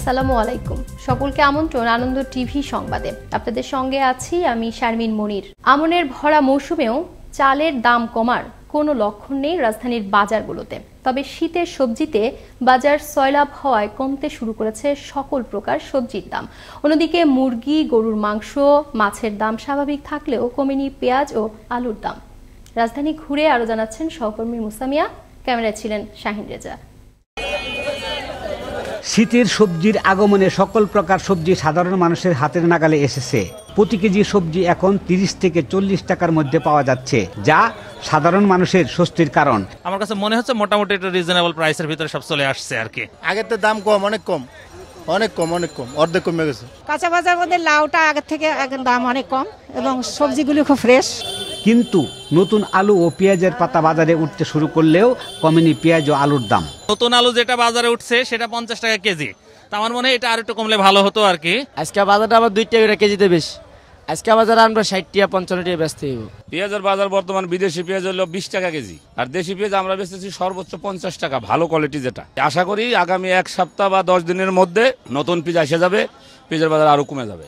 আসসালামু আলাইকুম। সকলকে আমন্ত্রণ আনন্দ টিভি সংবাদে। আপনাদের সঙ্গে আছি আমি শারমিন মনির। আমনের ভরা মৌসুমেও চালের দাম কমার কোনো লক্ষণ নেই রাজধানীর বাজারগুলোতে। তবে শীতের সবজিতে বাজার সয়লাভ হওয়ায় কমতে শুরু করেছে সকল প্রকার সবজির দাম। অন্যদিকে মুরগি, গরুর মাংস, মাছের দাম স্বাভাবিক থাকলেও কমেনি পেঁয়াজ ও আলুর দাম। রাজধানী ঘুরে আরো জানাচ্ছেন সহকর্মী মুসামিয়া, ক্যামেরায় ছিলেন শাহিন রেজা। শীতের সবজির আগমনে সকল প্রকার সবজি সাধারণ মানুষের হাতের নাগালে এসেছে। প্রতি কেজি সবজি এখন 30 থেকে 40 টাকার মধ্যে পাওয়া যাচ্ছে, যা সাধারণ মানুষের স্বস্তির কারণ। আমার কাছে মনে হচ্ছে মোটামুটি একটা রিজনেবল প্রাইসের ভিতরে সব চলে আসছে আর কি। আগের তো দাম কম, অনেক কম, অর্ধেক কমে গেছে। কাঁচা বাজার মধ্যে লাউটা আগের থেকে দাম অনেক কম এবং সবজিগুলি খুব ফ্রেশ। কিন্তু নতুন আলু ও পেঁয়াজের পাতা বাজারে উঠতে শুরু করলেও কমেনি পেঁয়াজ ও আলুর দাম। নতুন আলু যেটা বাজারে উঠছে সেটা 50 টাকা কেজি। তা আমার মনে হয় এটা আর একটু কমলে ভালো হতো আর কি। আজকে বাজারটা আবার 2 টাকা কেজিতে বেশি। আজকে বাজারে আমরা 60 টাকা 55 টাকা বেচতে হইব। পেঁয়াজের বাজার বর্তমান বিদেশি পেঁয়াজ হলো 20 টাকা কেজি, আর দেশি পেঁয়াজ আমরা বেচতেছি সর্বোচ্চ 50 টাকা, ভালো কোয়ালিটি যেটা। আশা করি আগামী 1 সপ্তাহ বা 10 দিনের মধ্যে নতুন পেঁয়াজ এসে যাবে, পেঁয়াজের বাজার আরো কমে যাবে।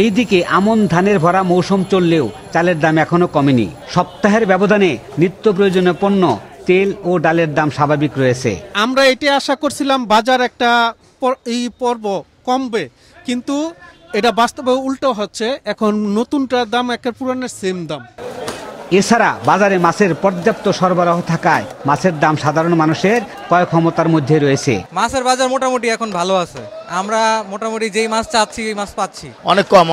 এইদিকে আমন ধানের ভরা মৌসুম চললেও চালের দাম এখনো কমেনি। সপ্তাহের ব্যবধানে নিত্য প্রয়োজনীয় পণ্য, তেল ও ডালের দাম স্বাভাবিক রয়েছে। আমরা এটি আশা করছিলাম বাজার একটা এই পর্ব কমবে, কিন্তু এটা বাস্তবে উল্টো হচ্ছে। এখন নতুনটার দাম একের পুরানের সেম দাম। এছাড়া বাজারে মাছের পর্যাপ্ত সরবরাহ থাকায় মাছের দাম সাধারণ মানুষের ক্রয় ক্ষমতার মধ্যে রয়েছে। মাছের বাজার মোটামুটি এখন ভালো আছে। আমরা মোটামুটি যেই মাছ চাচ্ছি এই মাছ পাচ্ছি। অনেক কম,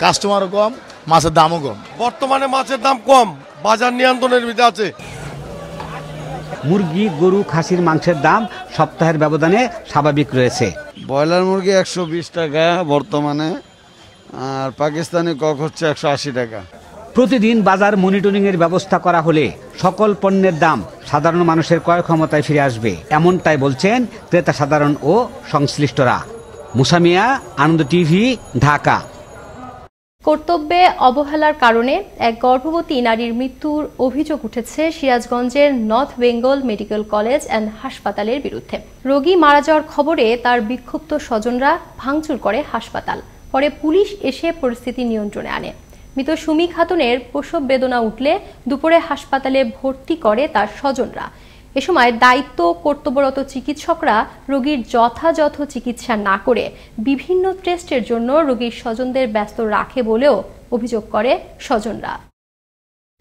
কাস্টমারও কম, মাছের দামও কম। বর্তমানে মাছের দাম কম, বাজার নিয়ন্ত্রণের ভিতরে আছে। মুরগি, গরু, খাসির মাংসের দাম সপ্তাহের ব্যবধানে স্বাভাবিক রয়েছে। ব্রয়লার মুরগি 120 টাকা বর্তমানে, আর পাকিস্তানি কক হচ্ছে 180 টাকা। প্রতিদিন বাজার মনিটরিং এর ব্যবস্থা করা হলে সকল পণ্যের দাম সাধারণ মানুষের ক্রয় ক্ষমতায় ফিরে আসবে, এমনটাই বলছেন ক্রেতা সাধারণ ও সংশ্লিষ্টরা। মুসামিয়া, আনন্দ টিভি, ঢাকা। কর্তব্যে অবহেলার কারণে এক গর্ভবতী নারীর মৃত্যুর অভিযোগ উঠেছে সিরাজগঞ্জের north Bengal medical college and হাসপাতালের বিরুদ্ধে। রোগী মারা যাওয়ার খবরে তার বিক্ষুব্ধ স্বজনরা ভাঙচুর করে হাসপাতাল। পরে পুলিশ এসে পরিস্থিতি নিয়ন্ত্রণে আনে। মৃত সুমি খাতুনের প্রসব বেদনা উঠলে দুপুরে হাসপাতালে ভর্তি করে তার স্বজনরা। এ সময় দায়িত্ব কর্তব্যরত চিকিৎসকরা রোগীর যথাযথ চিকিৎসা না করে বিভিন্ন টেস্টের জন্য রোগীর স্বজনদের ব্যস্ত রাখে বলেও অভিযোগ করে স্বজনরা।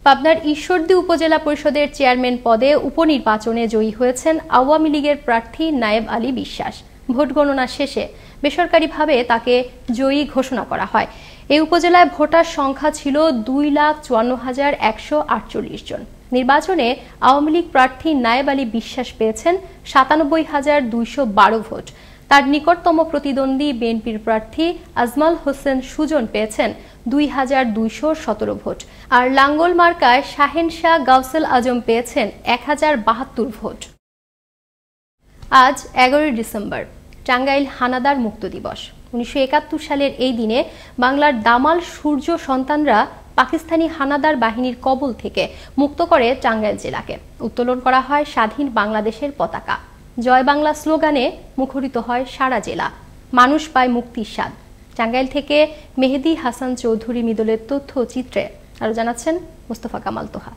পাবনার ঈশ্বরদী উপজেলা পরিষদের চেয়ারম্যান পদে উপনির্বাচনে জয়ী হয়েছেন আওয়ামী লীগের প্রার্থী নায়েব আলী বিশ্বাস। ভোট গণনা শেষে বেসরকারিভাবে তাকে জয়ী ঘোষণা করা হয়। এই উপজেলায় ভোটার সংখ্যা ছিল 2,54,148 জন। নির্বাচনে আওয়ামী লীগ প্রার্থী নায়েব আলী বিশ্বাস পেয়েছেন 97,212 ভোট। তার নিকটতম প্রতিদ্বন্দ্বী বিএনপির প্রার্থী আজমাল হোসেন সুজন পেয়েছেন 2,217 ভোট। আর লাঙ্গল মার্কায় শাহেন শাহ গাউসেল আজম পেয়েছেন 1,072 ভোট। আজ 11 ডিসেম্বর, টাঙ্গাইল হানাদার মুক্ত দিবস। 1971 সালের এই দিনে বাংলার দামাল সূর্য সন্তানরা পাকিস্তানি হানাদার বাহিনীর কবল থেকে মুক্ত করে টাঙ্গাইল জেলাকে। উত্তোলন করা হয় স্বাধীন বাংলাদেশের পতাকা। জয় বাংলা স্লোগানে মুখরিত হয় সারা জেলা। মানুষ পায় মুক্তির স্বাদ। টাঙ্গাইল থেকে মেহেদি হাসান চৌধুরী মিদলের তথ্যচিত্রে আরো জানাচ্ছেন মুস্তফা কামাল তোহা।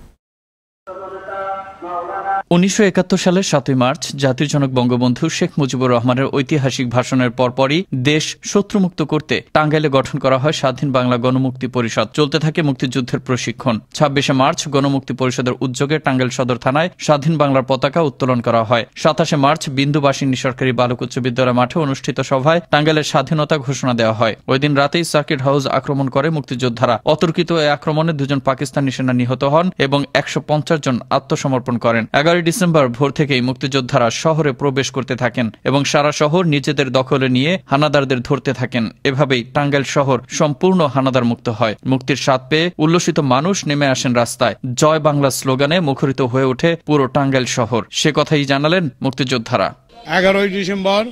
1971 সালের 7 মার্চ জাতির জনক বঙ্গবন্ধু শেখ মুজিবুর রহমানের ঐতিহাসিক ভাষণের পরপরই দেশ শত্রুমুক্ত করতে টাঙ্গাইলে গঠন করা হয় স্বাধীন বাংলা গণমুক্তি পরিষদ। চলতে থাকে মুক্তিযুদ্ধের প্রশিক্ষণ। 26 মার্চ গণমুক্তি পরিষদের উদ্যোগে টাঙ্গাইল সদর থানায় স্বাধীন বাংলার পতাকা উত্তোলন করা হয়। 27 মার্চ বিন্দুবাসিনী সরকারি বালক উচ্চ বিদ্যালয় মাঠে অনুষ্ঠিত সভায় টাঙ্গাইলের স্বাধীনতা ঘোষণা দেওয়া হয়। ওই দিন রাতেই সার্কিট হাউস আক্রমণ করে মুক্তিযোদ্ধারা। অতর্কিত এই আক্রমণে 2 জন পাকিস্তানি সেনা নিহত হন এবং 150 জন আত্মসমর্পণ করেন। 11 ডিসেম্বর ভোর থেকেই মুক্তিযোদ্ধারা শহরে প্রবেশ করতে থাকেন এবং সারা শহর নিজেদের দখলে নিয়ে হানাদারদের ধরতে থাকেন। এভাবেই টাঙ্গাইল শহর সম্পূর্ণ হানাদার মুক্ত হয়। মুক্তির স্বাদ পেয়ে উল্লসিত মানুষ নেমে আসেন রাস্তায়। জয় বাংলা স্লোগানে মুখরিত হয়ে ওঠে পুরো টাঙ্গাইল শহর। সে কথাই জানালেন মুক্তিযোদ্ধারা। 11 ডিসেম্বর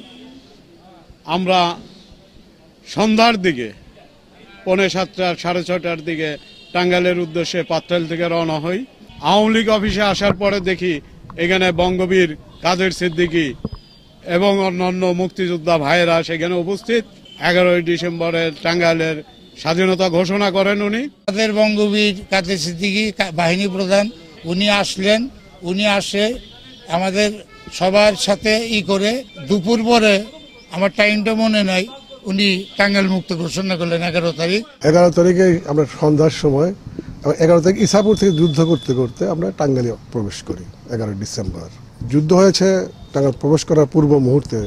আমরা সন্ধ্যার দিকে 5:45 6:30 দিকে টাঙ্গাইলের উদ্দেশ্যে পাত্রাইল থেকে রওনা হই। আওয়ামী লীগ অফিসে আসার পরে দেখি এখানে বঙ্গবীর কাদের সিদ্দিকী এবং অন্যান্য মুক্তিযোদ্ধা ভাইয়েরা সেখানে উপস্থিত। 11ই ডিসেম্বরের টাঙ্গাইলের স্বাধীনতা ঘোষণা করেন উনি। আমাদের বঙ্গবীর কাদের সিদ্দিকী বাহিনী প্রধান উনি আসলেন, উনি আসে আমাদের সবার সাথে করে দুপুর পরে, আমার টাইমটা মনে নাই, উনি টাঙ্গাইল মুক্ত ঘোষণা করলেন 11 তারিখ। 11 তারিখে আমরা সন্ধ্যার সময় 11 তারিখ ইসাপুর থেকে যুদ্ধ করতে করতে আমরা টাঙ্গাইলে প্রবেশ করি। 11 ডিসেম্বর যুদ্ধ হয়েছে। টাঙ্গাইল প্রবেশ করার পূর্ব মুহূর্তে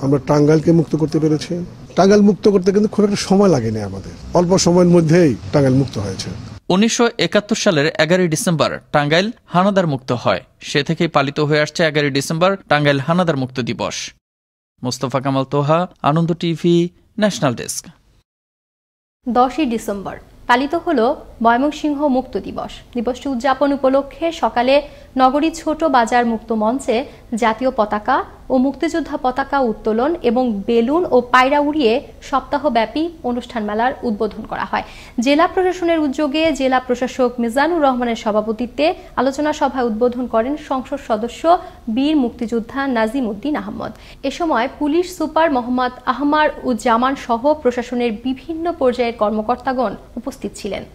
আমরা টাঙ্গাইলকে মুক্ত করতে পেরেছি। টাঙ্গাইল মুক্ত করতে কিন্তু খুব একটা সময় লাগেনি, আমাদের অল্প সময়ের মধ্যেই টাঙ্গাইল মুক্ত হয়েছে। 1971 সালের 11 ডিসেম্বর টাঙ্গাইল হানাদার মুক্ত হয়। সে থেকেই পালিত হয়ে আসছে 11 ডিসেম্বর টাঙ্গাইল হানাদার মুক্ত দিবস। মোস্তফা কামাল তোহা, আনন্দ টিভি, ন্যাশনাল ডেস্ক। 10ই ডিসেম্বর পালিত হল ময়মনসিংহ মুক্ত দিবস। দিবসটি উদযাপন উপলক্ষে সকালে নগরীর ছোট বাজার মুক্ত মঞ্চে জাতীয় পতাকা ও মুক্তিযোদ্ধা পতাকা উত্তোলন এবং বেলুন ও পায়রা উড়িয়ে সপ্তাহব্যাপী অনুষ্ঠান মেলার উদ্বোধন করা হয়। জেলা প্রশাসনের উদ্যোগে জেলা প্রশাসক মিজানুর রহমানের সভাপতিত্বে আলোচনা সভায় উদ্বোধন করেন সংসদ সদস্য বীর মুক্তিযোদ্ধা নাজিম উদ্দিন আহমদ। এ সময় police super Mohammad Ahmar Uzzaman সহ প্রশাসনের বিভিন্ন পর্যায়ের কর্মকর্তাগণ উপস্থিত ছিলেন।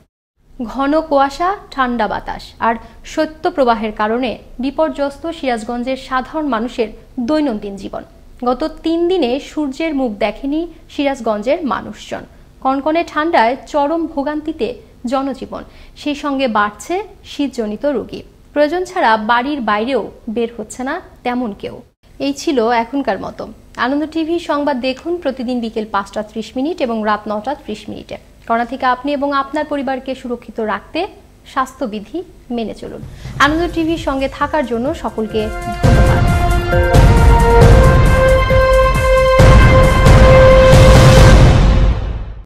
ঘন কুয়াশা, ঠান্ডা বাতাস আর শৈত্যপ্রবাহের কারণে বিপর্যস্ত সিরাজগঞ্জের সাধারণ মানুষের দৈনন্দিন জীবন। গত 3 দিনে সূর্যের মুখ দেখেনি সিরাজগঞ্জের মানুষজন। কনকনে ঠান্ডায় চরম ভোগান্তিতে জনজীবন, সেই সঙ্গে বাড়ছে শীতজনিত রোগী। প্রয়োজন ছাড়া বাড়ির বাইরেও বের হচ্ছে না তেমন কেউ। এই ছিল এখনকার মতো। আনন্দ টিভি সংবাদ দেখুন প্রতিদিন বিকেল 5:30 এবং রাত 9:30। করোনা থেকে আপনি এবং আপনার পরিবারকে সুরক্ষিত রাখতে স্বাস্থ্যবিধি মেনে চলুন। আনন্দ টিভির সঙ্গে থাকার জন্য সকলকে ধন্যবাদ।